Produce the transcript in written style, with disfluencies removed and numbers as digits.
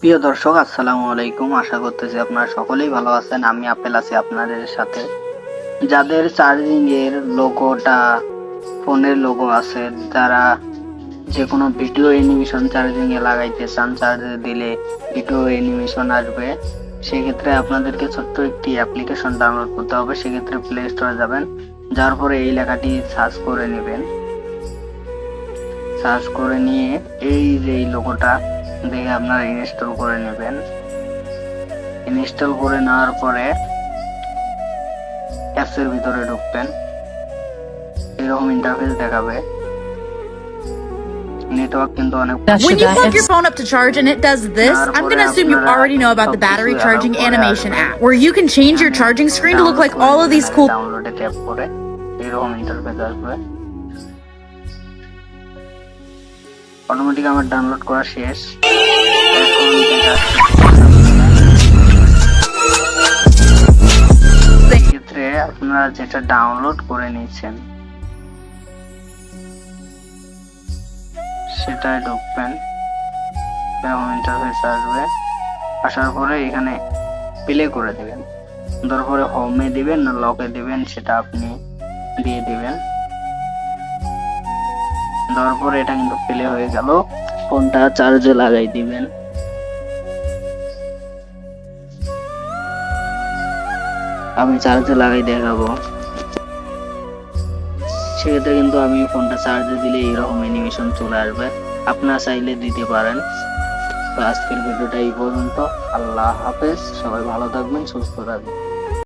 প্রিয় দর্শক, আসসালামু আলাইকুম। আশা করতেছি আপনারা সকলেই ভালো আছেন। আমি আপেল আছি আপনাদের সাথে। যাদের চার্জিং এর লোগোটা ফোনের লোগো আছে, যারা যে কোনো ভিডিও অ্যানিমেশন চার্জিং এ লাগাইতে চান, চার্জে দিলে ভিডিও অ্যানিমেশন আসবে, সেক্ষেত্রে আপনাদেরকে ছোট্ট একটি অ্যাপ্লিকেশন ডাউনলোড করতে হবে। সেক্ষেত্রে প্লে স্টোরে যাবেন, যাওয়ার পরে এই লেখাটি সার্চ করে নেবেন। সার্চ করে নিয়ে এই যে এই লোগোটা দেখে আপনারা ইনস্টল করে নেবেন। ইনস্টল করে নেওয়ার পরে অ্যাপস এর ভিতরে ঢুকবেন, এরকম ইন্টারফেস দেখাবে। নেটওয়ার্ক কিন্তু অনেক When you plug your phone up to charge and it does this, I'm going to assume you already know about the battery charging animation app, where you can change your charging screen to look like all of these cool ডাউনলোডে tap করে এরকম interface আসবে। Automatic আমার download করা শেষ। সেক্ষেত্রে আপনারা যেটা ডাউনলোড করে নিয়েছেন সেটাই ঢুকবেন। এরকম ইন্টারফেস আসবে। আসার পরে এখানে প্লে করে দেবেন। তারপরে হোমে দিবেন না লকে দিবেন সেটা আপনি দিয়ে দিবেন। তারপরে এটা কিন্তু প্লে হয়ে গেল। ফোনটা চার্জে লাগাই দিবেন। আমি চার্জে লাগাই দেখাবো। সেক্ষেত্রে কিন্তু আমি ফোনটা চার্জে দিলে এরকম অ্যানিমেশন চলে আসবে। আপনারা চাইলে দিতে পারেন। তো আজকের ভিডিওটা এই পর্যন্ত। আল্লাহ হাফেজ। সবাই ভালো থাকবেন, সুস্থ থাকবেন।